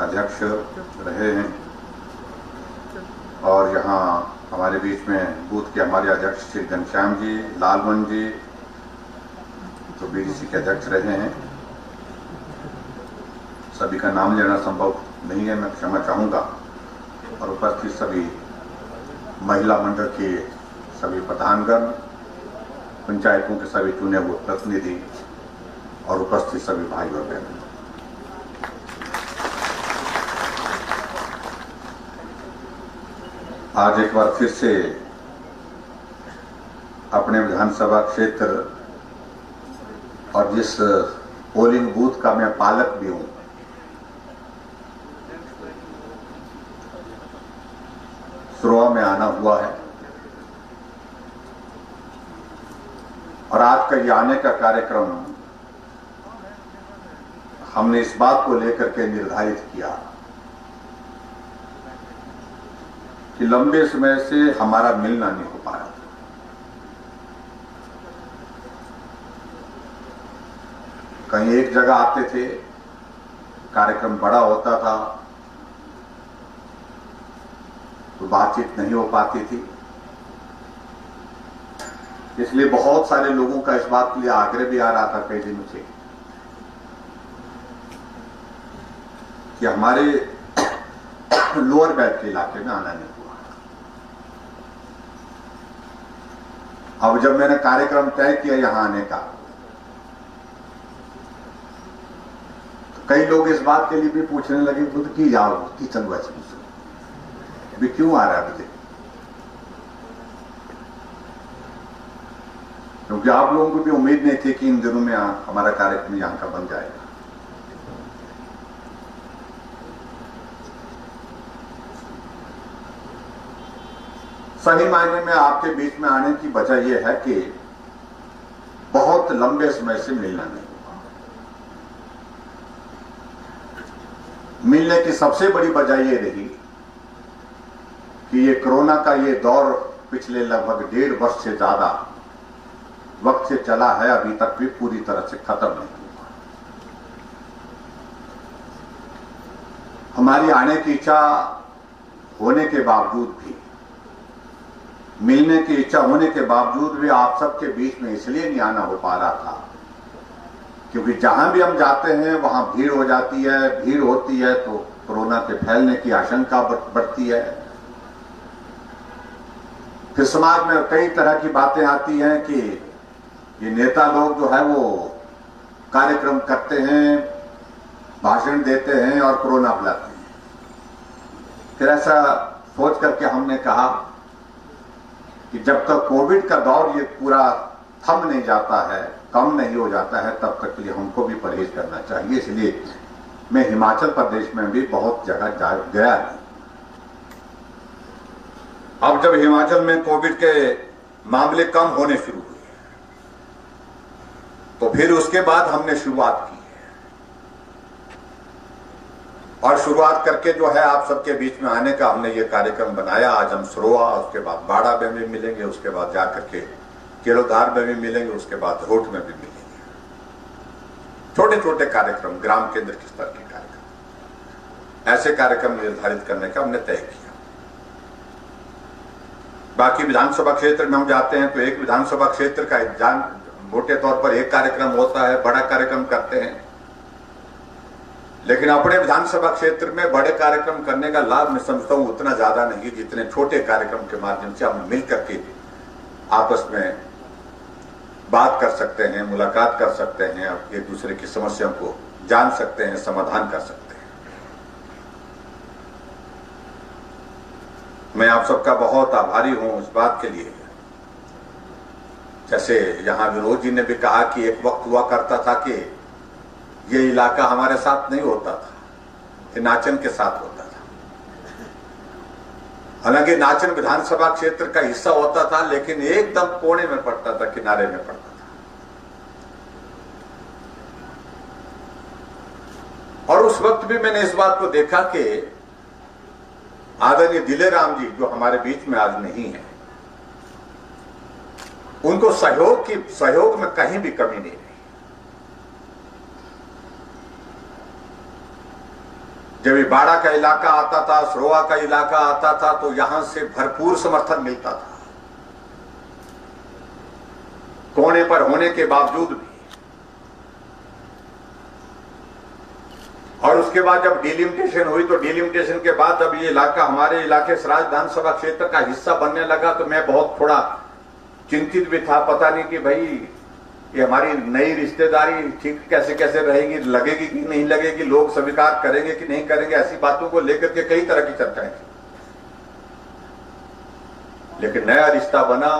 अध्यक्ष रहे हैं और यहाँ हमारे बीच में बूथ के हमारे अध्यक्ष श्री घनश्याम जी, लालमन जी तो बीडीसी के अध्यक्ष रहे हैं। सभी का नाम लेना संभव नहीं है, मैं क्षमा चाहूँगा। और उपस्थित सभी महिला मंडल के सभी प्रधानगण, पंचायतों के सभी चुने हुए प्रतिनिधि और उपस्थित सभी भाई और बहन, आज एक बार फिर से अपने विधानसभा क्षेत्र और जिस पोलिंग बूथ का मैं पालक भी हूं, सुरवा में आना हुआ है। और आज का ये आने का कार्यक्रम हमने इस बात को लेकर के निर्धारित किया कि लंबे समय से हमारा मिलना नहीं हो पा रहा था। कहीं एक जगह आते थे, कार्यक्रम बड़ा होता था तो बातचीत नहीं हो पाती थी। इसलिए बहुत सारे लोगों का इस बात के लिए आग्रह भी आ रहा था कई दिनों से कि हमारे लोअर बेल्ट के इलाके में आना नहीं हुआ। अब जब मैंने कार्यक्रम तय किया यहां आने का, तो कई लोग इस बात के लिए भी पूछने लगे खुद की जाओ की चंगवा अभी क्यों आ रहा है अभी, क्योंकि आप लोगों को भी उम्मीद नहीं थी कि इन दिनों में हमारा कार्यक्रम यहां का बन जाएगा। सही मायने में आपके बीच में आने की वजह यह है कि बहुत लंबे समय से मिलना नहीं हुआ। मिलने की सबसे बड़ी वजह यह रही कि ये कोरोना का ये दौर पिछले लगभग 1.5 वर्ष से ज्यादा वक्त से चला है, अभी तक भी पूरी तरह से खत्म नहीं हुआ। हमारी आने की इच्छा होने के बावजूद भी, मिलने की इच्छा होने के बावजूद भी आप सबके बीच में इसलिए नहीं आना हो पा रहा था क्योंकि जहां भी हम जाते हैं वहां भीड़ हो जाती है। भीड़ होती है तो कोरोना के फैलने की आशंका बढ़ती है। फिर समाज में कई तरह की बातें आती हैं कि ये नेता लोग जो है वो कार्यक्रम करते हैं, भाषण देते हैं और कोरोना फैलाते हैं। फिर ऐसा सोच करके हमने कहा कि जब तक कोविड का दौर ये पूरा थम नहीं जाता है, कम नहीं हो जाता है, तब तक के लिए हमको भी परहेज करना चाहिए। इसलिए मैं हिमाचल प्रदेश में भी बहुत जगह गया नहीं। अब जब हिमाचल में कोविड के मामले कम होने शुरू हुए तो फिर उसके बाद हमने शुरुआत की और शुरुआत करके जो है आप सबके बीच में आने का हमने ये कार्यक्रम बनाया। आज हम सरोवा, उसके बाद बाड़ा में भी मिलेंगे, उसके बाद जाकर के केलोधार में भी मिलेंगे, उसके बाद रोड में भी मिलेंगे। छोटे छोटे कार्यक्रम, ग्राम केंद्र के स्तर के कार्यक्रम, ऐसे कार्यक्रम निर्धारित करने का हमने तय किया। बाकी विधानसभा क्षेत्र में हम जाते हैं तो एक विधानसभा क्षेत्र का मोटे तौर पर एक कार्यक्रम होता है, बड़ा कार्यक्रम करते हैं। लेकिन अपने विधानसभा क्षेत्र में बड़े कार्यक्रम करने का लाभ मैं समझता हूं उतना ज्यादा नहीं जितने छोटे कार्यक्रम के माध्यम से हम मिल करके आपस में बात कर सकते हैं, मुलाकात कर सकते हैं, एक दूसरे की समस्याओं को जान सकते हैं, समाधान कर सकते हैं। मैं आप सबका बहुत आभारी हूं इस बात के लिए। जैसे यहां विनोद जी ने भी कहा कि एक वक्त हुआ करता था कि ये इलाका हमारे साथ नहीं होता था, ये नाचन के साथ होता था। हालांकि नाचन विधानसभा क्षेत्र का हिस्सा होता था लेकिन एकदम कोने में पड़ता था, किनारे में पड़ता था। और उस वक्त भी मैंने इस बात को देखा कि आदरणीय दिलेराम जी जो हमारे बीच में आज नहीं है, उनको सहयोग में कहीं भी कमी नहीं रही। जब ये बाड़ा का इलाका आता था, सरोवा का इलाका आता था, तो यहां से भरपूर समर्थन मिलता था, कोने पर होने के बावजूद भी। और उसके बाद जब डिलिमिटेशन हुई, तो डिलिमिटेशन के बाद जब ये इलाका हमारे इलाके सराज विधानसभा क्षेत्र का हिस्सा बनने लगा, तो मैं बहुत थोड़ा चिंतित भी था। पता नहीं कि भाई ये हमारी नई रिश्तेदारी ठीक कैसे कैसे रहेगी, लगेगी कि नहीं लगेगी, लोग स्वीकार करेंगे कि नहीं करेंगे, ऐसी बातों को लेकर के कई तरह की चर्चाएं थी। लेकिन नया रिश्ता बना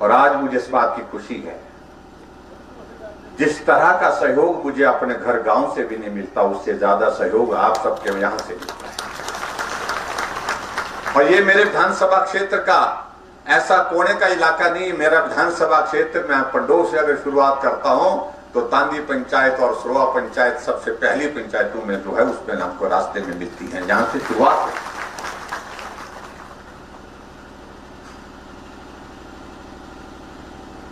और आज मुझे इस बात की खुशी है, जिस तरह का सहयोग मुझे अपने घर गांव से भी नहीं मिलता, उससे ज्यादा सहयोग आप सबके यहां से मिलता है। और ये मेरे विधानसभा क्षेत्र का ऐसा कोने का इलाका नहीं, मेरा विधानसभा क्षेत्र में पंडोह से अगर शुरुआत करता हूं तो तांदी पंचायत और सरोवा पंचायत सबसे पहली पंचायतों में जो है उसमें हमको रास्ते में मिलती है, यहां से शुरुआत है।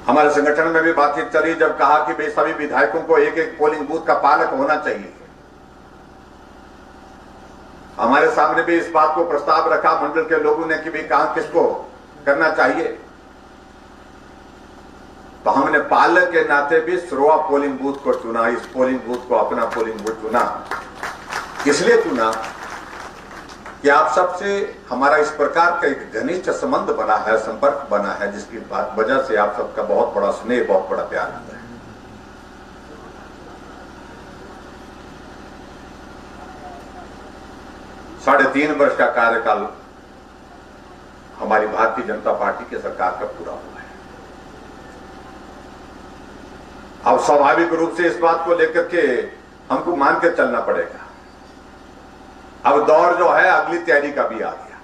हमारे संगठन में भी बातचीत चली, जब कहा कि भाई सभी विधायकों को एक एक पोलिंग बूथ का पालक होना चाहिए। हमारे सामने भी इस बात को प्रस्ताव रखा मंडल के लोगों ने कि भाई कहां किसको करना चाहिए, तो हमने पालक के नाते भी सरोवा पोलिंग बूथ को चुना, इस पोलिंग बूथ को अपना पोलिंग बूथ चुना। इसलिए चुना कि आप सबसे हमारा इस प्रकार का एक घनिष्ठ संबंध बना है, संपर्क बना है, जिसकी वजह से आप सबका बहुत बड़ा स्नेह, बहुत बड़ा प्यार है। 3.5 वर्ष का कार्यकाल हमारी भारतीय जनता पार्टी की सरकार का पूरा हुआ है। अब स्वाभाविक रूप से इस बात को लेकर के हमको मान के चलना पड़ेगा। अब दौर जो है अगली तैयारी का भी आ गया।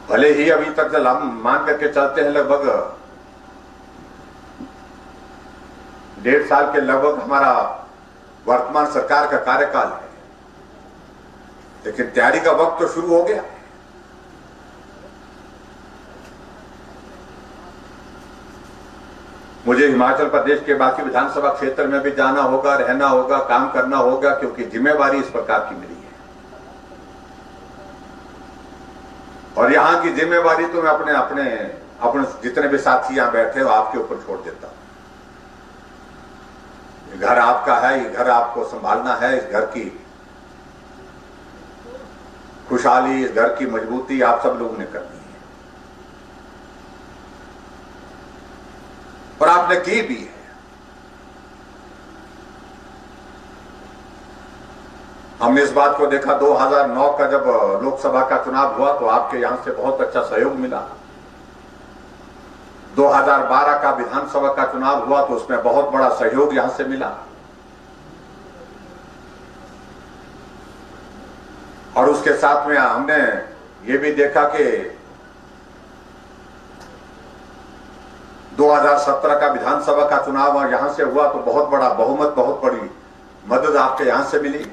भले ही अभी तक जब हम मान करके चलते हैं लगभग 1.5 साल के लगभग हमारा वर्तमान सरकार का कार्यकाल है, लेकिन तैयारी का वक्त तो शुरू हो गया। मुझे हिमाचल प्रदेश के बाकी विधानसभा क्षेत्र में भी जाना होगा, रहना होगा, काम करना होगा, क्योंकि जिम्मेवारी इस प्रकार की मिली है। और यहां की जिम्मेवारी तो मैं अपने जितने भी साथी यहां बैठे हो आपके ऊपर छोड़ देता हूं। ये घर आपका है, ये घर आपको संभालना है, इस घर की खुशहाली, इस घर की मजबूती आप सब लोगों ने करनी है, और आपने की भी है। हमने इस बात को देखा 2009 का जब लोकसभा का चुनाव हुआ तो आपके यहां से बहुत अच्छा सहयोग मिला। 2012 का विधानसभा का चुनाव हुआ तो उसमें बहुत बड़ा सहयोग यहां से मिला। और उसके साथ में हमने ये भी देखा कि 2017 का विधानसभा का चुनाव यहां से हुआ तो बहुत बड़ा बहुमत, बहुत बड़ी मदद आपके यहां से मिली।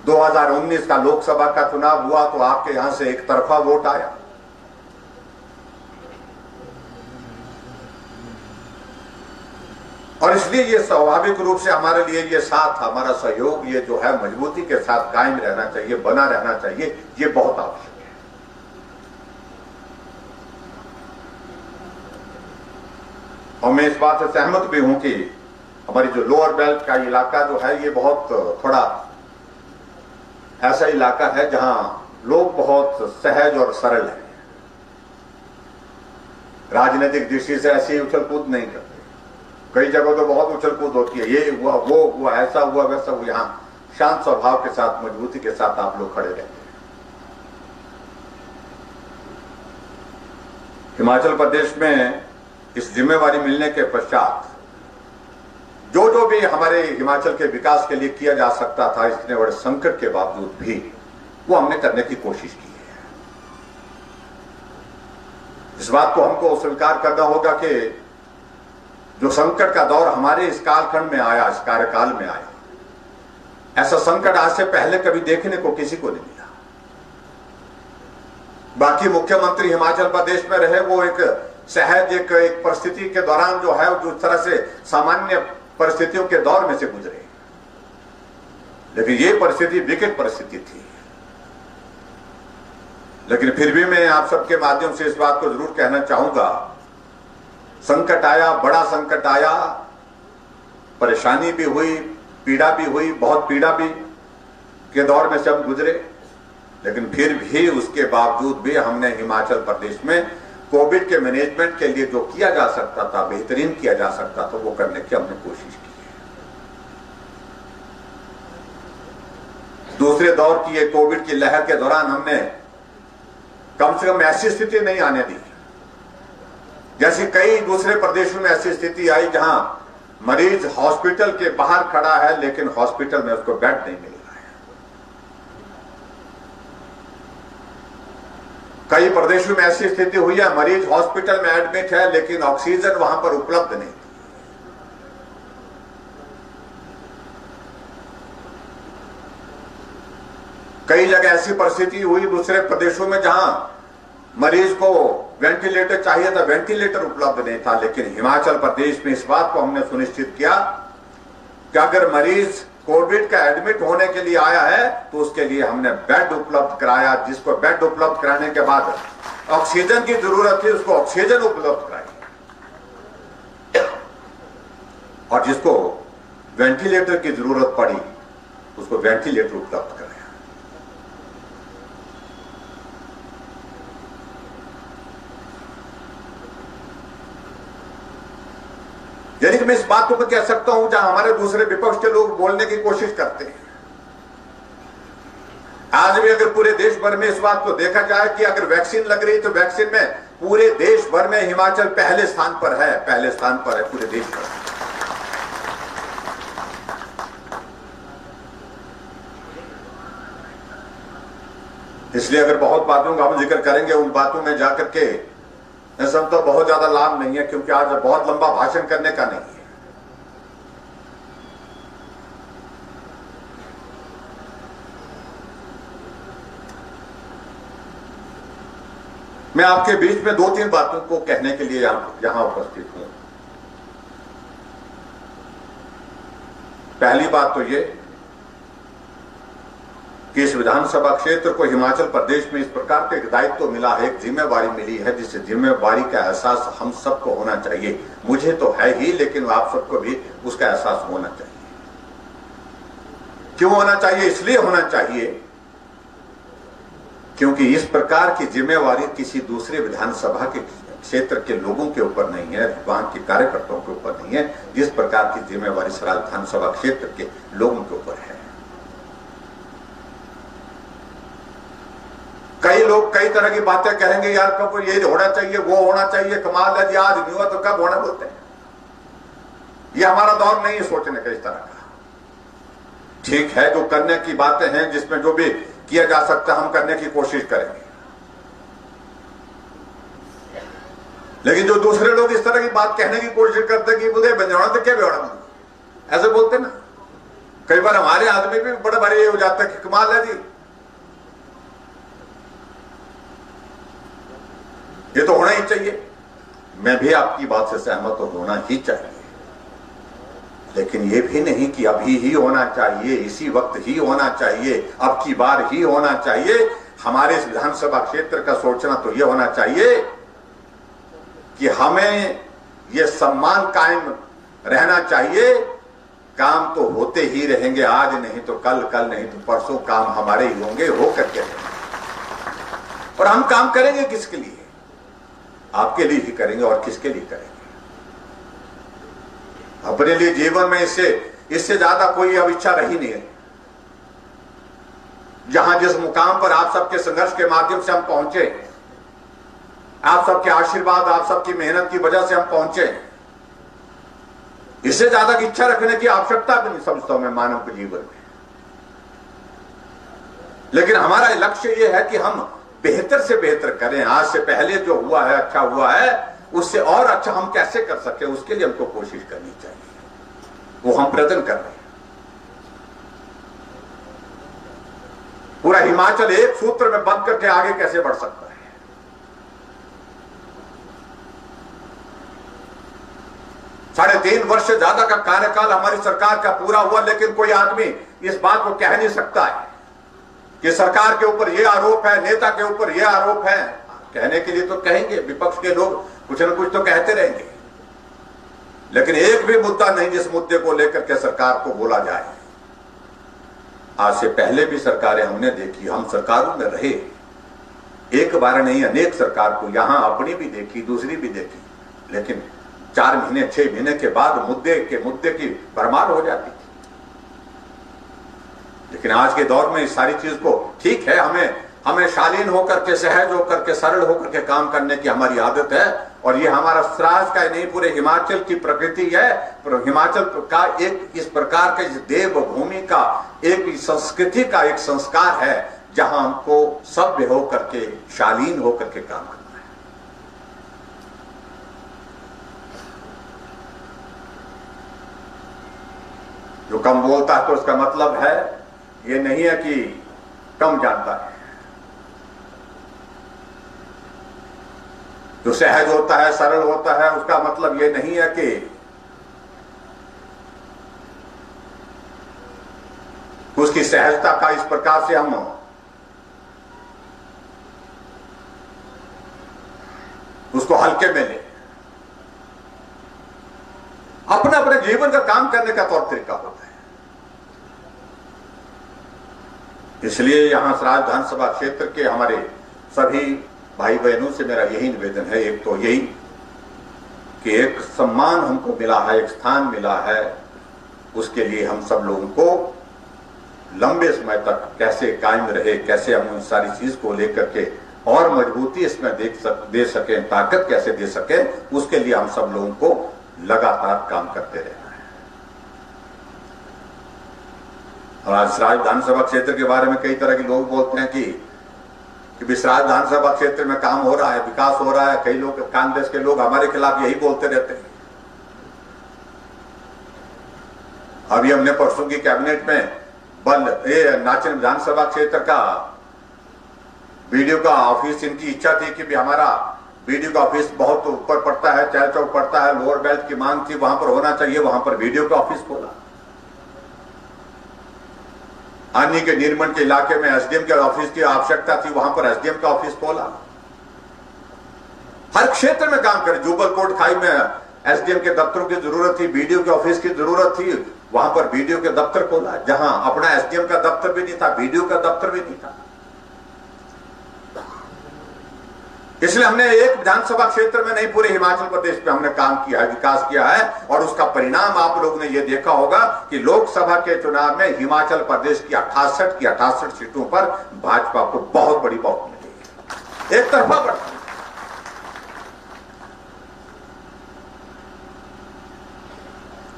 2019 का लोकसभा का चुनाव हुआ तो आपके यहां से एक तरफा वोट आया। और इसलिए ये स्वाभाविक रूप से हमारे लिए ये साथ, हमारा सहयोग ये जो है मजबूती के साथ कायम रहना चाहिए, बना रहना चाहिए, ये बहुत आवश्यक है। और मैं इस बात से सहमत भी हूं कि हमारी जो लोअर बेल्ट का इलाका जो है ये बहुत थोड़ा ऐसा इलाका है जहां लोग बहुत सहज और सरल हैं, राजनीतिक दृष्टि से ऐसी उछल कूद नहीं करते। कई जगहों तो बहुत उछल कूद होती है, ये हुआ, वो हुआ, ऐसा हुआ, वैसा हुआ। यहां शांत स्वभाव के साथ, मजबूती के साथ आप लोग खड़े रहते हैं। हिमाचल प्रदेश में इस जिम्मेवारी मिलने के पश्चात जो भी हमारे हिमाचल के विकास के लिए किया जा सकता था, इतने बड़े संकट के बावजूद भी वो हमने करने की कोशिश की है। इस बात को हमको स्वीकार करना होगा कि जो संकट का दौर हमारे इस कालखंड में आया, इस कार्यकाल में आया, ऐसा संकट आज से पहले कभी देखने को किसी को नहीं मिला। बाकी मुख्यमंत्री हिमाचल प्रदेश में रहे, वो एक सहज एक परिस्थिति के दौरान जो है जो तरह से सामान्य परिस्थितियों के दौर में से गुजरे, लेकिन ये परिस्थिति विकट परिस्थिति थी। लेकिन फिर भी मैं आप सबके माध्यम से इस बात को जरूर कहना चाहूंगा, संकट आया, बड़ा संकट आया, परेशानी भी हुई, पीड़ा भी हुई, बहुत पीड़ा भी के दौर में से हम गुजरे, लेकिन फिर भी उसके बावजूद भी हमने हिमाचल प्रदेश में कोविड के मैनेजमेंट के लिए जो किया जा सकता था, बेहतरीन किया जा सकता था, वो करने की हमने कोशिश की है। दूसरे दौर की ये कोविड की लहर के दौरान हमने कम से कम ऐसी स्थिति नहीं आने दी जैसी कई दूसरे प्रदेशों में ऐसी स्थिति आई जहां मरीज हॉस्पिटल के बाहर खड़ा है लेकिन हॉस्पिटल में उसको बेड नहीं मिल रहा है। कई प्रदेशों में ऐसी स्थिति हुई है, मरीज हॉस्पिटल में एडमिट है लेकिन ऑक्सीजन वहां पर उपलब्ध नहीं थी। कई जगह ऐसी परिस्थिति हुई दूसरे प्रदेशों में जहां मरीज को वेंटिलेटर चाहिए था, वेंटिलेटर उपलब्ध नहीं था, लेकिन हिमाचल प्रदेश में इस बात को हमने सुनिश्चित किया कि अगर मरीज कोविड का एडमिट होने के लिए आया है तो उसके लिए हमने बेड उपलब्ध कराया। जिसको बेड उपलब्ध कराने के बाद ऑक्सीजन की जरूरत थी उसको ऑक्सीजन उपलब्ध कराई, और जिसको वेंटिलेटर की जरूरत पड़ी उसको वेंटिलेटर उपलब्ध कराया। यानी कि मैं इस बात को मैं कह सकता हूं जहां हमारे दूसरे विपक्ष के लोग बोलने की कोशिश करते हैं, आज भी अगर पूरे देश भर में इस बात को देखा जाए कि अगर वैक्सीन लग रही तो वैक्सीन में पूरे देश भर में हिमाचल पहले स्थान पर है, पहले स्थान पर है पूरे देश भर। इसलिए अगर बहुत बातों का हम जिक्र करेंगे, उन बातों में जाकर के सब तो बहुत ज्यादा लाभ नहीं है, क्योंकि आज बहुत लंबा भाषण करने का नहीं है। मैं आपके बीच में 2-3 बातों को कहने के लिए यहां उपस्थित हूं। पहली बात तो ये कि इस विधानसभा क्षेत्र को हिमाचल प्रदेश में इस प्रकार का एक दायित्व मिला है, एक जिम्मेवारी मिली है, जिस जिम्मेवारी का एहसास हम सबको होना चाहिए। मुझे तो है ही, लेकिन आप सबको भी उसका एहसास होना चाहिए। क्यों होना चाहिए? इसलिए होना चाहिए क्योंकि इस प्रकार की जिम्मेवारी किसी दूसरे विधानसभा के क्षेत्र के लोगों के ऊपर नहीं है, वहां के कार्यकर्ताओं के ऊपर नहीं है, जिस प्रकार की जिम्मेवारी सराल विधानसभा क्षेत्र के लोगों के ऊपर है। कई लोग कई तरह की बातें कहेंगे, यार कब ये होना चाहिए, वो होना चाहिए, कमाल है जी, आज नहीं हुआ तो कब होना, बोलते हैं। ये हमारा दौर नहीं है सोचने का इस तरह का। ठीक है, जो करने की बातें हैं, जिसमें जो भी किया जा सकता है हम करने की कोशिश करेंगे, लेकिन जो दूसरे लोग इस तरह की बात कहने की कोशिश करते हैं कि मुझे बंजाना तो क्या बेहोना, ऐसे बोलते ना। कई बार हमारे आदमी भी बड़े बड़े ये हो जाता है कि कमाल है जी, ये तो होना ही चाहिए। मैं भी आपकी बात से सहमत हूं, होना ही चाहिए, लेकिन ये भी नहीं कि अभी ही होना चाहिए, इसी वक्त ही होना चाहिए, अब की बार ही होना चाहिए। हमारे इस विधानसभा क्षेत्र का सोचना तो ये होना चाहिए कि हमें ये सम्मान कायम रहना चाहिए। काम तो होते ही रहेंगे, आज नहीं तो कल, कल नहीं तो परसों काम हमारे ही होंगे, हो करके रहेंगे। और हम काम करेंगे किसके लिए? आपके लिए ही करेंगे, और किसके लिए करेंगे? अपने लिए। जीवन में इससे ज्यादा कोई अब इच्छा रही नहीं है। जहां जिस मुकाम पर आप सबके संघर्ष के माध्यम से हम पहुंचे, आप सबके आशीर्वाद, आप सबकी मेहनत की वजह से हम पहुंचे, इससे ज्यादा की इच्छा रखने की आवश्यकता भी नहीं समझता हूं मैं मानव के जीवन में। लेकिन हमारा लक्ष्य यह है कि हम बेहतर से बेहतर करें। आज से पहले जो हुआ है, अच्छा हुआ है, उससे और अच्छा हम कैसे कर सके, उसके लिए हमको कोशिश करनी चाहिए। वो हम प्रयत्न कर रहे हैं। पूरा हिमाचल एक सूत्र में बंध करके आगे कैसे बढ़ सकता है, 3 वर्ष से ज्यादा का कार्यकाल हमारी सरकार का पूरा हुआ, लेकिन कोई आदमी इस बात को कह नहीं सकता है कि सरकार के ऊपर यह आरोप है, नेता के ऊपर यह आरोप है। कहने के लिए तो कहेंगे, विपक्ष के लोग कुछ न कुछ तो कहते रहेंगे, लेकिन एक भी मुद्दा नहीं जिस मुद्दे को लेकर के सरकार को बोला जाए। आज से पहले भी सरकारें हमने देखी, हम सरकारों में रहे, एक बार नहीं अनेक सरकार को, यहां अपनी भी देखी, दूसरी भी देखी, लेकिन 4 महीने 6 महीने के बाद मुद्दे की भरमार हो जाती थी। लेकिन आज के दौर में इस सारी चीज को, ठीक है, हमें शालीन होकर के, सहज होकर के, सरल होकर के काम करने की हमारी आदत है, और ये हमारा राज का नहीं, पूरे हिमाचल की प्रकृति है। हिमाचल का एक इस प्रकार के देवभूमि का एक संस्कृति का एक संस्कार है, जहां हमको सभ्य होकर के, शालीन होकर के काम करना है। जो कम बोलता है तो उसका मतलब है ये नहीं है कि कम जानता है। जो सहज होता है, सरल होता है, उसका मतलब ये नहीं है कि उसकी सहजता का इस प्रकार से हम उसको हल्के में ले। अपने अपने जीवन का काम करने का तौर तरीका होता है। इसलिए यहां सराज विधानसभा क्षेत्र के हमारे सभी भाई बहनों से मेरा यही निवेदन है, एक तो यही कि एक सम्मान हमको मिला है, एक स्थान मिला है, उसके लिए हम सब लोगों को लंबे समय तक कैसे कायम रहे, कैसे हम उन सारी चीज को लेकर के और मजबूती इसमें दे सकें, ताकत कैसे दे सकें, उसके लिए हम सब लोगों को लगातार काम करते रहना है। और आज सराज विधानसभा क्षेत्र के बारे में कई तरह के लोग बोलते हैं कि विसराज विधानसभा क्षेत्र में काम हो रहा है, विकास हो रहा है। कई लोग, कांग्रेस के लोग हमारे खिलाफ यही बोलते रहते हैं। अभी हमने परसों की कैबिनेट में नाचन विधानसभा क्षेत्र का बीडीओ का ऑफिस, इनकी इच्छा थी कि भी हमारा बीडीओ का ऑफिस बहुत ऊपर पड़ता है, चहल चौक पड़ता है, लोअर बेल्ट की मांग थी, वहां पर होना चाहिए, वहां पर बीडीओ का ऑफिस खोला। आनी के निर्मण के इलाके में एसडीएम के ऑफिस की आवश्यकता थी, वहां पर एसडीएम का ऑफिस खोला। हर क्षेत्र में काम करे। जुबल कोट खाई में एसडीएम के दफ्तरों की जरूरत थी, बीडीओ के ऑफिस की जरूरत थी, वहां पर बीडीओ के दफ्तर खोला। जहां अपना एसडीएम का दफ्तर भी नहीं था, बीडीओ का दफ्तर भी नहीं था। इसलिए हमने एक विधानसभा क्षेत्र में नहीं, पूरे हिमाचल प्रदेश में हमने काम किया है, विकास किया है, और उसका परिणाम आप लोगों ने यह देखा होगा कि लोकसभा के चुनाव में हिमाचल प्रदेश की 68 सीटों पर भाजपा को बहुत बड़ी बहुमत मिली, एक तरफा बढ़ती।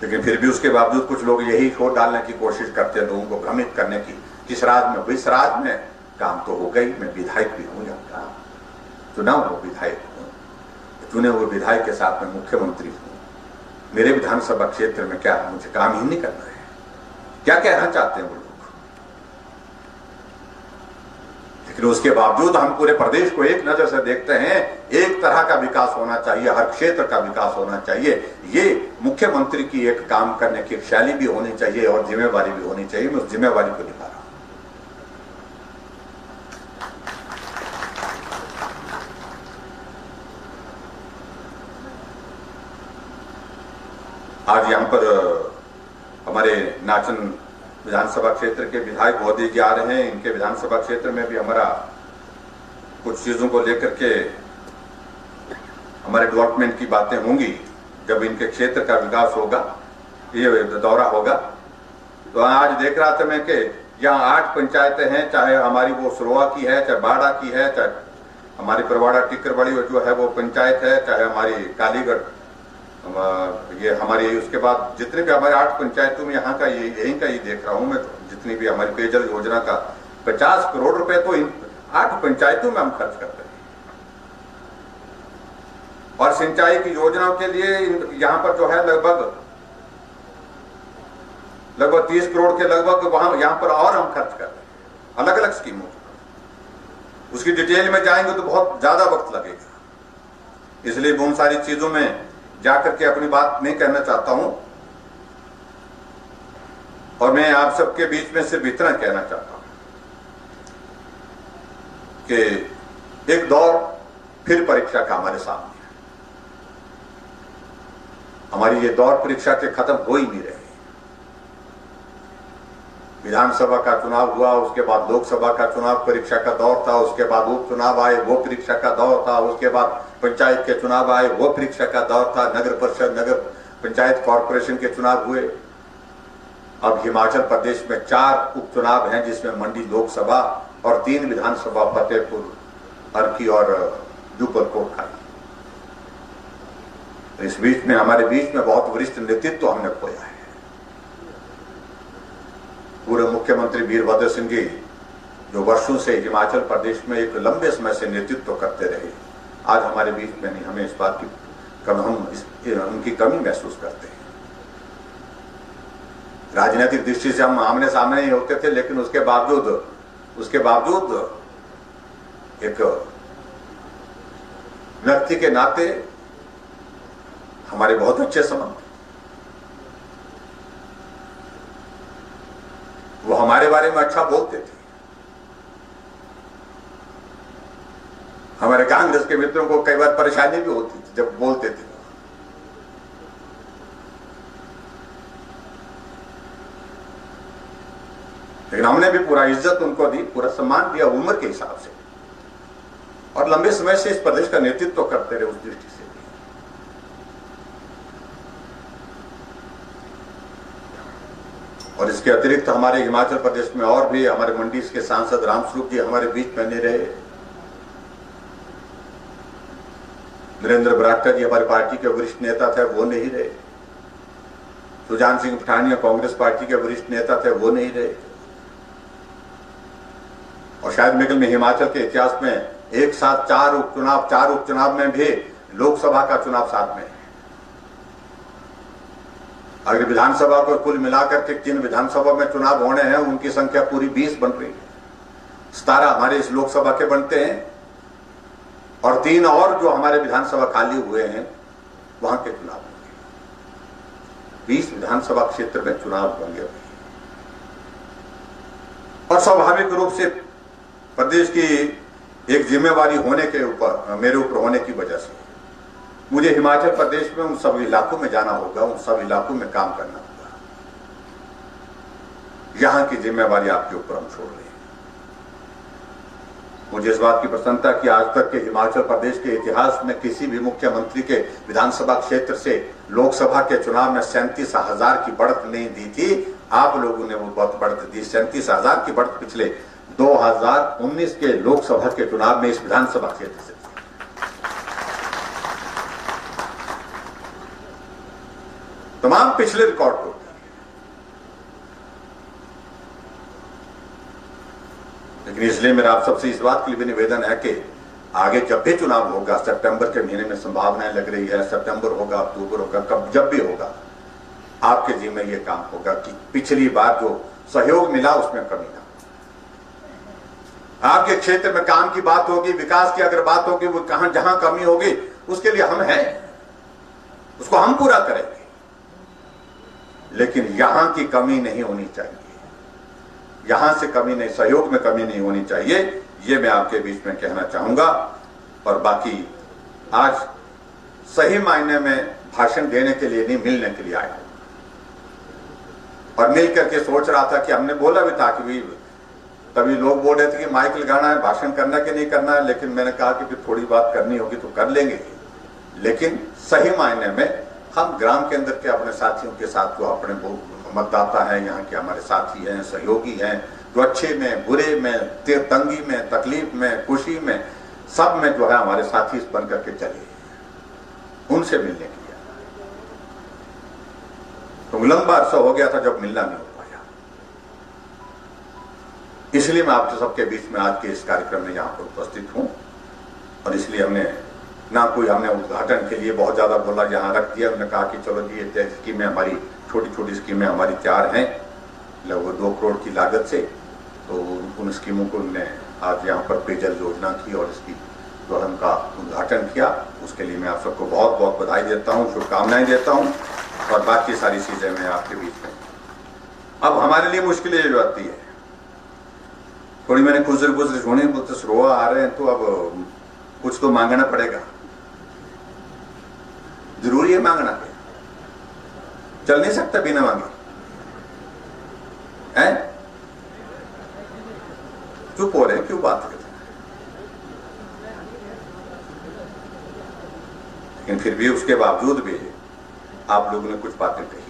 लेकिन फिर भी उसके बावजूद कुछ लोग यही छोड़ डालने की कोशिश करते हैं, लोगों को भ्रमित करने की, किस राज में काम तो हो गई, मैं विधायक भी हूं, या चुनाव वो विधायक हूं, चुने हुए विधायक के साथ में मुख्यमंत्री हूं। मेरे विधानसभा क्षेत्र में क्या मुझे काम ही नहीं करना है? क्या कहना चाहते हैं वो लोग? लेकिन उसके बावजूद हम पूरे प्रदेश को एक नजर से देखते हैं। एक तरह का विकास होना चाहिए, हर क्षेत्र का विकास होना चाहिए। ये मुख्यमंत्री की एक काम करने की शैली भी होनी चाहिए और जिम्मेवारी भी होनी चाहिए। मैं उस जिम्मेवारी को निभा रहा हूं। आज यहां पर हमारे नाचन विधानसभा क्षेत्र के विधायक महोदय जी आ रहे हैं। इनके विधानसभा क्षेत्र में भी हमारा कुछ चीजों को लेकर के हमारे डेवलपमेंट की बातें होंगी। जब इनके क्षेत्र का विकास होगा, ये दौरा होगा, तो आज देख रहा था मैं कि यहाँ 8 पंचायतें हैं, चाहे हमारी वो सुरवा की है, चाहे बाड़ा की है, चाहे हमारी परवाड़ा टिक्करबड़ी जो है वो पंचायत है, चाहे हमारी कालीगढ़, ये हमारी, उसके बाद जितने भी हमारे 8 पंचायतों में यहाँ का यहीं का देख रहा हूं मैं, जितनी भी हमारी पेयजल योजना का 50 करोड़ रुपए तो इन 8 पंचायतों में हम खर्च करते हैं। और सिंचाई की योजनाओं के लिए यहाँ पर जो है लगभग 30 करोड़ के लगभग वहां यहाँ पर और हम खर्च कर रहे हैं, अलग अलग स्कीमों। उसकी डिटेल में जाएंगे तो बहुत ज्यादा वक्त लगेगा। इसलिए उन सारी चीजों में जाकर के अपनी बात नहीं कहना चाहता हूं, और मैं आप सबके बीच में सिर्फ इतना कहना चाहता हूं कि एक दौर फिर परीक्षा का हमारे सामने है। हमारी ये दौर परीक्षा के खत्म हो ही नहीं रहे। विधानसभा का चुनाव हुआ, उसके बाद लोकसभा का चुनाव परीक्षा का दौर था, उसके बाद उपचुनाव आए, वो परीक्षा का दौर था, उसके बाद पंचायत के चुनाव आए, वो परीक्षा का दौर था, नगर परिषद, नगर पंचायत, कॉर्पोरेशन के चुनाव हुए। अब हिमाचल प्रदेश में 4 उपचुनाव हैं, जिसमें मंडी लोकसभा और 3 विधानसभा, फतेहपुर, अर्की और डूबरकोट खाई। इस बीच में हमारे बीच में बहुत वरिष्ठ नेतृत्व हमने खोया है। पूर्व मुख्यमंत्री वीरभद्र सिंह जी, जो वर्षों से हिमाचल प्रदेश में एक लंबे समय से नेतृत्व करते रहे, आज हमारे बीच में नहीं। हमें इस बात की उनकी कमी महसूस करते हैं। राजनीतिक दृष्टि से हम आमने सामने ही होते थे, लेकिन उसके बावजूद एक व्यक्ति के नाते हमारे बहुत अच्छे संबंध। वो हमारे बारे में अच्छा बोलते थे। हमारे कांग्रेस के मित्रों को कई बार परेशानी भी होती थी जब बोलते थे। लेकिन हमने भी पूरा इज्जत उनको दी, पूरा सम्मान दिया उम्र के हिसाब से, और लंबे समय से इस प्रदेश का नेतृत्व करते रहे। उस दृष्टि से और इसके अतिरिक्त हमारे हिमाचल प्रदेश में और भी हमारे मंडी के सांसद रामस्वरूप जी हमारे बीच में नहीं रहे। नरेंद्र बरागटा जी हमारी पार्टी के वरिष्ठ नेता थे, वो नहीं रहे। सुजान सिंह पठानिया कांग्रेस पार्टी के वरिष्ठ नेता थे, वो नहीं रहे। और शायद में हिमाचल के इतिहास में एक साथ 4 उपचुनाव में भी लोकसभा का चुनाव साथ में है। अगर विधानसभा को कुल मिलाकर के जिन विधानसभा में चुनाव होने हैं, उनकी संख्या पूरी 20 बन रही है। 17 हमारे इस लोकसभा के बनते हैं, और 3 और जो हमारे विधानसभा खाली हुए हैं, वहां के चुनाव होंगे। 20 विधानसभा क्षेत्र में चुनाव होंगे। और स्वाभाविक रूप से प्रदेश की एक जिम्मेवारी होने के ऊपर, मेरे ऊपर होने की वजह से मुझे हिमाचल प्रदेश में उन सब इलाकों में जाना होगा, उन सब इलाकों में काम करना होगा। यहां की जिम्मेवारी आपके ऊपर हम छोड़ रहे हैं। मुझे इस बात की प्रसन्नता कि आज तक के हिमाचल प्रदेश के इतिहास में किसी भी मुख्यमंत्री के विधानसभा क्षेत्र से लोकसभा के चुनाव में 37,000 की बढ़त नहीं दी थी। आप लोगों ने वो बहुत बढ़त दी। 37,000 की बढ़त पिछले 2019 के लोकसभा के चुनाव में इस विधानसभा क्षेत्र से। तमाम पिछले रिकॉर्ड को, लेकिन इसलिए मेरा आप सबसे इस बात के लिए भी निवेदन है कि आगे जब भी चुनाव होगा, सितंबर के महीने में संभावनाएं लग रही है, सितंबर होगा, अक्टूबर होगा, कब जब भी होगा, आपके जिम्मे ये काम होगा कि पिछली बार जो सहयोग मिला उसमें कमी ना। आपके क्षेत्र में काम की बात होगी, विकास की अगर बात होगी, वो कहां जहां कमी होगी उसके लिए हम हैं, उसको हम पूरा करेंगे। लेकिन यहां की कमी नहीं होनी चाहिए, यहां से कमी नहीं, सहयोग में कमी नहीं होनी चाहिए। ये मैं आपके बीच में कहना चाहूंगा। और बाकी आज सही मायने में भाषण देने के लिए नहीं, मिलने के लिए आया और मिल करके सोच रहा था कि हमने बोला भी था कि तभी लोग बोल रहे थे कि माइक लगाना है, भाषण करना कि नहीं करना है, लेकिन मैंने कहा कि फिर थोड़ी बात करनी होगी तो कर लेंगे। लेकिन सही मायने में हम ग्राम के अंदर के अपने साथियों के साथ, जो अपने मतदाता हैं, यहाँ के हमारे साथी हैं, सहयोगी हैं, जो अच्छे में, बुरे में, तंगी में, तकलीफ में, खुशी में, सब में जो है हमारे साथी बन करके चले, उनसे मिलने के लिए। तो लंबा अरसा हो गया था जब मिलना नहीं हो पाया, इसलिए मैं आप सबके बीच में आज के इस कार्यक्रम में यहाँ पर उपस्थित हूँ। और इसलिए हमने उद्घाटन के लिए बहुत ज्यादा बोला, यहाँ रख दिया। हमने कहा कि चलो जी ये स्कीमें हमारी, छोटी छोटी स्कीमें हमारी तैयार हैं लगभग 2 करोड़ की लागत से। तो उन स्कीमों को हमने आज यहाँ पर पेयजल योजना की और इसकी सदन का उद्घाटन किया। उसके लिए मैं आप सबको बहुत बहुत बधाई देता हूँ, शुभकामनाएं देता हूँ। और बाकी सारी चीजें मैं आपके बीच में, अब हमारे लिए मुश्किलें जो आती है थोड़ी, मैंने गुजर सुने, बोलते सरोवा आ रहे हैं तो अब कुछ तो मांगना पड़ेगा, जरूरी है मांगना, चल नहीं सकता बिना मांगे हैं। चुप हो रहे हैं, क्यों बात करते हैं? लेकिन फिर भी उसके बावजूद भी आप लोगों ने कुछ बातें कही,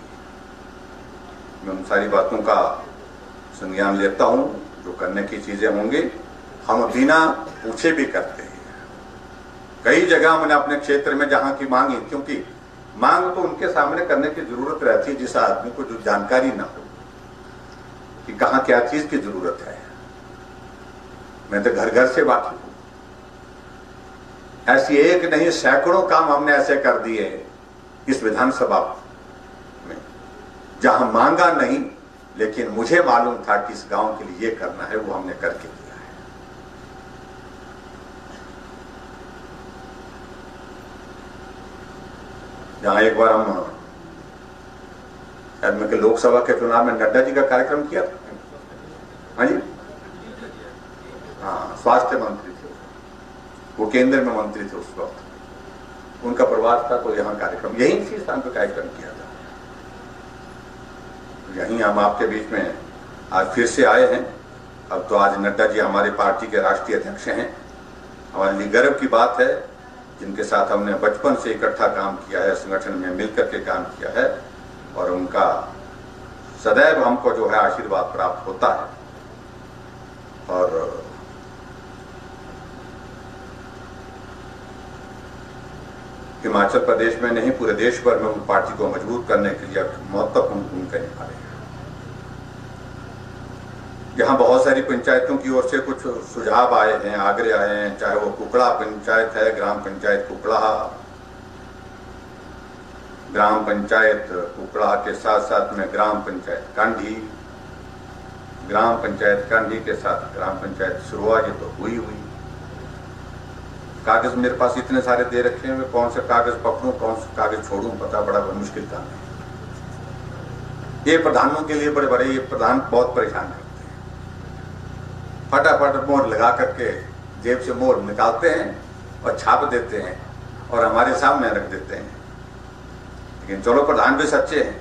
मैं उन सारी बातों का संज्ञान लेता हूं। जो करने की चीजें होंगी हम बिना पूछे भी करते हैं। कई जगह हमने अपने क्षेत्र में जहां की मांगी, क्योंकि मांग तो उनके सामने करने की जरूरत रहती है जिस आदमी को जो जानकारी ना हो कि कहां क्या चीज की जरूरत है। मैं तो घर घर से वाकिफ हूं, ऐसी एक नहीं सैकड़ों काम हमने ऐसे कर दिए इस विधानसभा में जहां मांगा नहीं, लेकिन मुझे मालूम था कि इस गांव के लिए ये करना है, वो हमने करके दिया है। जहां एक बार हम शायद में लोकसभा के चुनाव में नड्डा जी का कार्यक्रम किया था, हाँ जी, हाँ, स्वास्थ्य मंत्री थे, वो केंद्र में मंत्री थे उस वक्त, उनका प्रवास था, तो यहाँ कार्यक्रम यही इसी स्थान पर कार्यक्रम किया था। यहीं हम आपके बीच में आज फिर से आए हैं। अब तो आज नड्डा जी हमारी पार्टी के राष्ट्रीय अध्यक्ष हैं। हमारे लिए गर्व की बात है, जिनके साथ हमने बचपन से इकट्ठा काम किया है, संगठन में मिलकर के काम किया है, और उनका सदैव हमको जो है आशीर्वाद प्राप्त होता है। और हिमाचल प्रदेश में नहीं, पूरे देश भर में उन पार्टी को मजबूत करने के लिए महत्वपूर्ण भूमिका निभा रहे हैं। यहाँ बहुत सारी पंचायतों की ओर से कुछ सुझाव आए हैं, आग्रह आए हैं, चाहे वो कुकड़ा पंचायत है, ग्राम पंचायत कुकड़ा, ग्राम पंचायत कुकड़ा के साथ साथ में ग्राम पंचायत कांडी, ग्राम पंचायत कांडी के साथ ग्राम पंचायत सरोवा, ये तो हुई। कागज मेरे पास इतने सारे दे रखे हैं, मैं कौन से कागज पकड़ूं, कौन से कागज छोड़ूं, पता बड़ा मुश्किल काम है। ये प्रधानों के लिए बड़े ये प्रधान बहुत परेशान करते हैं। फटाफट मोहर लगा करके जेब से मोहर निकालते हैं और छाप देते हैं और हमारे सामने रख देते हैं। लेकिन चलो, प्रधान भी सच्चे हैं,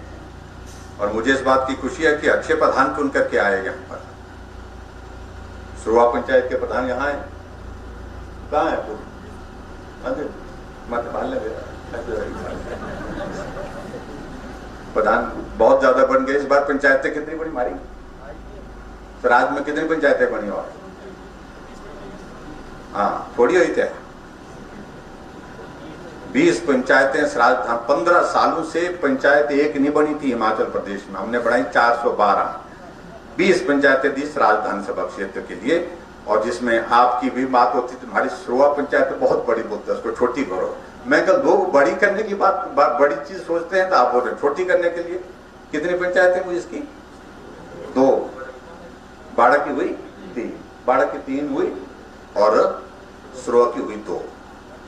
और मुझे इस बात की खुशी है कि अच्छे प्रधान चुन करके आए यहाँ पर। सरोवा पंचायत के प्रधान यहाँ है, कहाँ है? प्रधान बहुत ज्यादा बन गए इस बार। पंचायतें कितनी बड़ी मारी राज्य में, कितनी पंचायतें बनी? और हाँ, थोड़ी हुई थे 20 पंचायतें राजधानी। 15 सालों से पंचायत एक नहीं बनी थी हिमाचल प्रदेश में, हमने बढ़ाई 412। 20 पंचायतें दी राजधानी सभा क्षेत्र के लिए, और जिसमें आपकी भी बात होती थी। हमारी सरोवा पंचायत तो बहुत बड़ी बोलते हैं, उसको छोटी करो। मैं कल लोग बड़ी करने की बात बड़ी चीज सोचते हैं, तो आप बोल रहे छोटी करने के लिए। कितनी पंचायतें हुई इसकी? 2। बाड़ा की हुई 3, बाड़ा की 3 हुई, और सरोवा की हुई 2।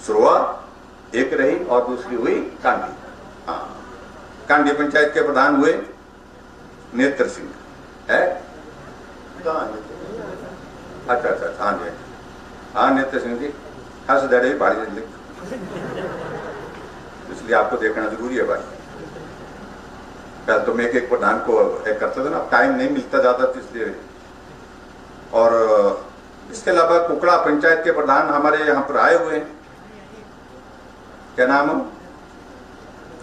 सरोवा एक रही और दूसरी हुई कांडी। हाँ, कांडी पंचायत के प्रधान हुए नेत्र सिंह है। अच्छा, हाँ जी, हाँ, नेत्र सिंह जी हर दड़े भाड़ी जिंदगी, इसलिए आपको देखना जरूरी है भाई। पहले तो मैं एक प्रधान को एक करता था ना, टाइम नहीं मिलता ज्यादा, तो इसलिए। और इसके अलावा कुकड़ा पंचायत के प्रधान हमारे यहाँ पर आए हुए हैं, क्या नाम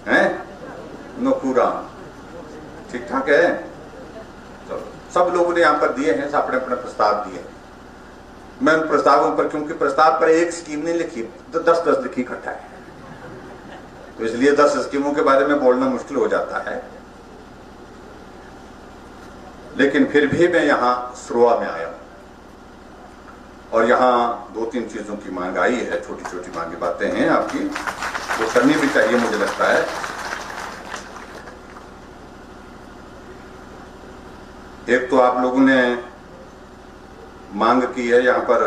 है? नोकूरा, ठीक ठाक है। तो सब लोगों ने यहाँ पर दिए हैं, अपने अपने प्रस्ताव दिए। मैं उन प्रस्तावों पर, क्योंकि प्रस्ताव पर एक स्कीम नहीं लिखी, तो 10-10 लिखी इकट्ठा है, तो इसलिए 10 स्कीमों के बारे में बोलना मुश्किल हो जाता है। लेकिन फिर भी मैं यहाँ सरोवा में आया, और यहाँ 2-3 चीजों की मांग आई है, छोटी छोटी मांगी बातें हैं आपकी, वो करनी भी चाहिए मुझे लगता है। एक तो आप लोगों ने मांग की है यहाँ पर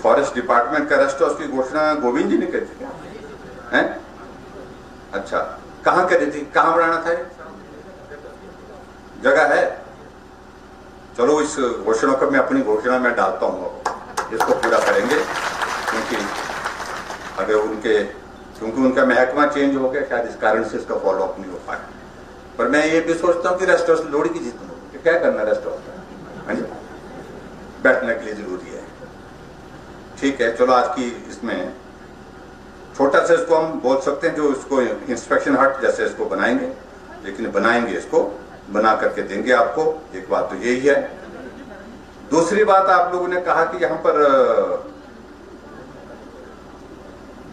फॉरेस्ट डिपार्टमेंट का रेस्ट हाउस की घोषणा गोविंद जी ने करी थी हैं? अच्छा, कहां करी थी, कहां बनाना था, जगह है? चलो इस घोषणा को मैं अपनी घोषणा में डालता हूं, इसको पूरा करेंगे, क्योंकि अगर क्योंकि उनका महकमा चेंज हो गया, शायद इस कारण से इसका फॉलो अप नहीं हो पाया। पर मैं ये भी सोचता हूँ कि रेस्ट हाउस लोड़ी की जीत क्या करना, रेस्ट हाउस बैठने के लिए जरूरी है। ठीक है, चलो आज की इसमें छोटा सा इसको हम बोल सकते हैं, जो इसको इंस्पेक्शन हट जैसे इसको बनाएंगे, लेकिन बनाएंगे, इसको बना करके देंगे आपको। एक बात तो यही है। दूसरी बात, आप लोगों ने कहा कि यहां पर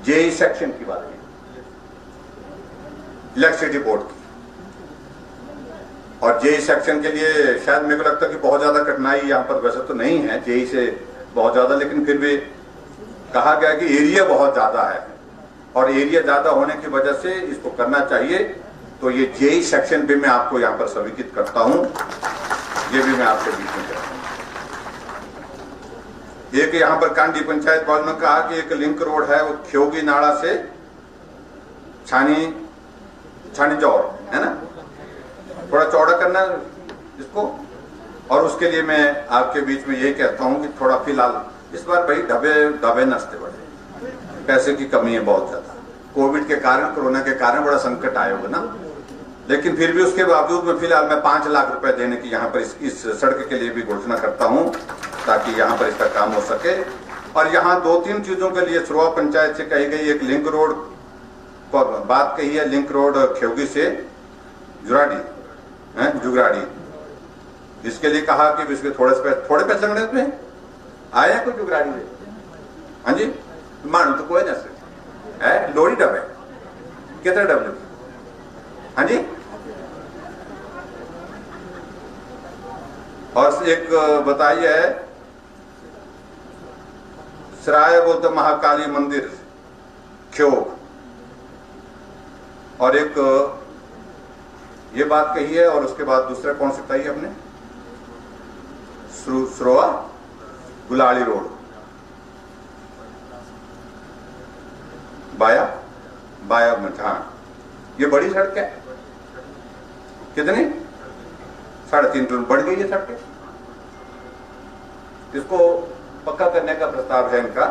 जेई सेक्शन की बात की, इलेक्ट्रिसिटी बोर्ड की, और जेई सेक्शन के लिए शायद मेरे को लगता है कि बहुत ज्यादा कठिनाई यहां पर वैसे तो नहीं है जेई से बहुत ज्यादा, लेकिन फिर भी कहा गया कि एरिया बहुत ज्यादा है, और एरिया ज्यादा होने की वजह से इसको करना चाहिए। तो ये जेई सेक्शन भी मैं आपको यहां पर स्वीकृत करता हूं, ये भी मैं आपसे बीच में करता हूं। एक यहां पर कांडी पंचायत वालों ने कहा कि एक लिंक रोड है, वो ख्योगी नाड़ा से छानी चौड़ है ना, थोड़ा चौड़ा करना इसको, और उसके लिए मैं आपके बीच में यही कहता हूं कि थोड़ा फिलहाल इस बार भाई ढबे नस्ते बढ़े, पैसे की कमी है बहुत ज्यादा, कोविड के कारण, कोरोना के कारण बड़ा संकट आया होगा ना, लेकिन फिर भी उसके बावजूद में फिलहाल मैं 5 लाख रुपए देने की यहाँ पर इस सड़क के लिए भी घोषणा करता हूँ, ताकि यहाँ पर इसका काम हो सके। और यहाँ 2-3 चीजों के लिए सुरवा पंचायत से कही गई, एक लिंक रोड पर बात कही है, लिंक रोड ख्योगी से जुगराड़ी, इसके लिए कहा कि इसके थोड़े पैसे लगने उसमें आए हैं कोई जुगराड़ी में, हाँ जी, मानो तो कोई ना है, लोड़ी डबे कितने डबे, हाँ जी। और एक बताइए, सराय बोलते महाकाली मंदिर ख्योग, और एक ये बात कही है, और उसके बाद दूसरा कौन सा बताइए आपने, सुरवा गुलाड़ी रोड बाया में, हाँ, ये बड़ी सड़क है, कितनी 3.5 किलोमीटर बढ़ गई है सड़क, इसको पक्का करने का प्रस्ताव है इनका,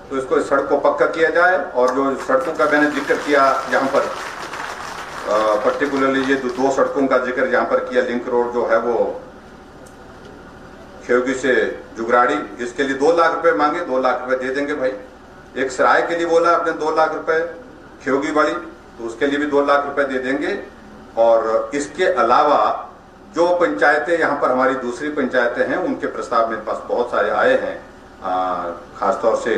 तो इसको इस सड़क को पक्का किया जाए। और जो सड़कों का मैंने जिक्र किया यहाँ पर, पर्टिकुलरली ये 2 सड़कों का जिक्र यहाँ पर किया, लिंक रोड जो है वो ख्योगी से जुगराड़ी, इसके लिए 2 लाख रुपए मांगे, 2 लाख रुपए दे देंगे भाई। एक सराय के लिए बोला आपने 2 लाख रुपए, ख्योगी वाली, तो उसके लिए भी 2 लाख रुपए दे देंगे। और इसके अलावा जो पंचायतें यहाँ पर हमारी दूसरी पंचायतें हैं, उनके प्रस्ताव मेरे पास बहुत सारे आए हैं, खासतौर से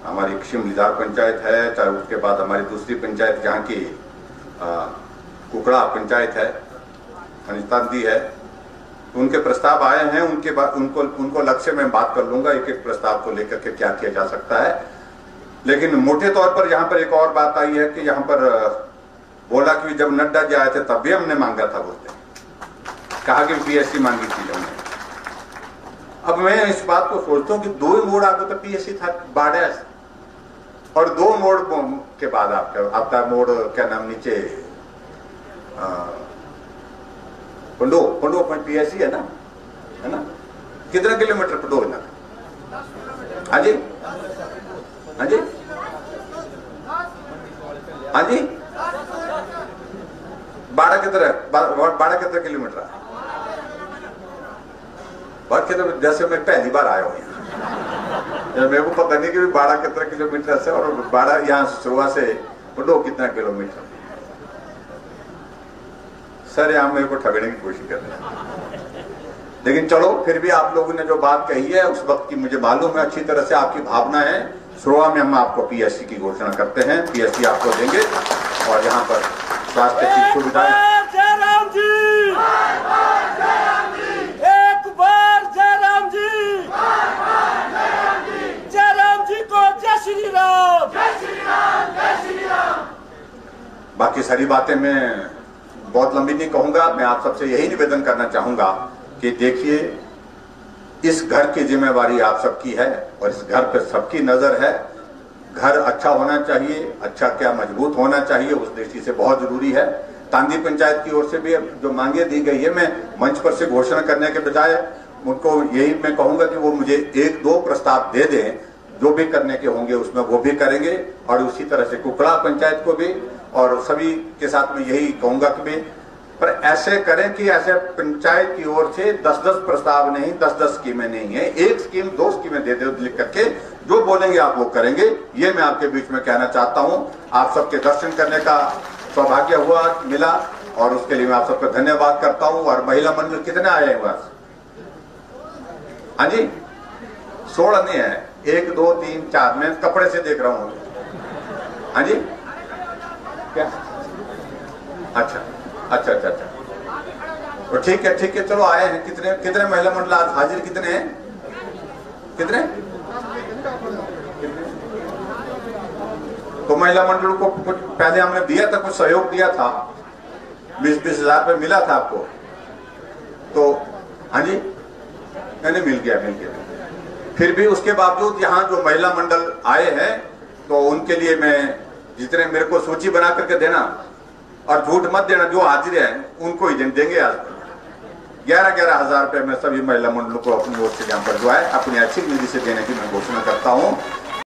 हमारी शिमलीदार पंचायत है, चाहे उसके बाद हमारी दूसरी पंचायत जहाँ की कुकड़ा पंचायत है, खनिजतांदी है, उनके प्रस्ताव आए हैं। उनके बाद उनको लक्ष्य में बात कर लूंगा, एक एक प्रस्ताव को लेकर के क्या किया जा सकता है। लेकिन मोटे तौर पर यहाँ पर एक और बात आई है कि यहाँ पर बोला कि जब नड्डा जी आए थे तब भी हमने मांगा था, बोलते कहा कि पीएससी मांगी थी हमने। अब मैं इस बात को सोचता हूँ कि 2 मोड़ आगे तो पीएससी था बाढ़, और 2 मोड़ के बाद आपका मोड़ क्या नाम नीचे पंडो पीएससी है ना, कितना किलोमीटर पंडो है ना, हाँ जी, हाँ जी, हाँ जी, 12 किलोमीटर है, जैसे मैं पहली बार आया हूँ, मेरे को पता नहीं कि 12 किलोमीटर से, और 12 यहाँ सुबह से पंडो कितना किलोमीटर। सर यहाँ मेरे को ठगने की कोशिश कर रहे हैं, लेकिन चलो फिर भी आप लोगों ने जो बात कही है उस वक्त की मुझे मालूम है अच्छी तरह से, आपकी भावना है। सुरवा में हम आपको पीएससी की घोषणा करते हैं, पीएससी आपको देंगे, और यहाँ पर स्वास्थ्य की सुविधाएं। जयराम जी, एक बार जयराम जी, जयराम जी को जय श्री राम, जय श्री राम, जय श्री राम। बाकी सारी बातें मैं बहुत लंबी नहीं कहूंगा, मैं आप सबसे यही निवेदन करना चाहूंगा कि देखिए इस घर की जिम्मेवारी आप सबकी है और इस घर पे सबकी नजर है। घर अच्छा होना चाहिए, अच्छा क्या मजबूत होना चाहिए, उस दृष्टि से बहुत जरूरी है। तांदी पंचायत की ओर से भी जो मांगे दी गई है, मैं मंच पर से घोषणा करने के बजाय उनको यही मैं कहूंगा कि वो मुझे 1-2 प्रस्ताव दे दें, जो भी करने के होंगे उसमें वो भी करेंगे। और उसी तरह से कुकड़ा पंचायत को भी और सभी के साथ में यही कहूंगा कि भी पर ऐसे करें कि ऐसे पंचायत की ओर से 10-10 प्रस्ताव नहीं, 10-10 स्कीमें नहीं है, 1 स्कीम 2 स्कीमें दे दे लिख करके, जो बोलेंगे आप वो करेंगे। ये मैं आपके बीच में कहना चाहता हूं। आप सबके दर्शन करने का सौभाग्य हुआ, मिला, और उसके लिए मैं आप सबका धन्यवाद करता हूं। और महिला मंडल कितने आए हैं बस? हाँ जी, 16 नहीं है, 1 2 3 4, मैं कपड़े से देख रहा हूं। हाँ जी, क्या? अच्छा अच्छा अच्छा अच्छा, तो ठीक है, चलो आए हैं। कितने महिला मंडल आज हाजिर? कितने हैं? कितने? तो महिला मंडल को कुछ पहले हमने दिया था, कुछ सहयोग दिया था, 20-20 हजार रुपये मिला था आपको। तो हाँ जी, नहीं मिल गया। फिर भी उसके बावजूद यहाँ जो महिला मंडल आए हैं, तो उनके लिए मैं जितने मेरे को सूची बना करके देना, और झूठ मत देना, जो हाजिर हैं उनको ही देंगे। आज 11-11 हजार रुपये में सभी महिला मंडलों को अपनी ओर से यहाँ पर जो है अपनी अच्छी निधि से देने की मैं घोषणा करता हूँ।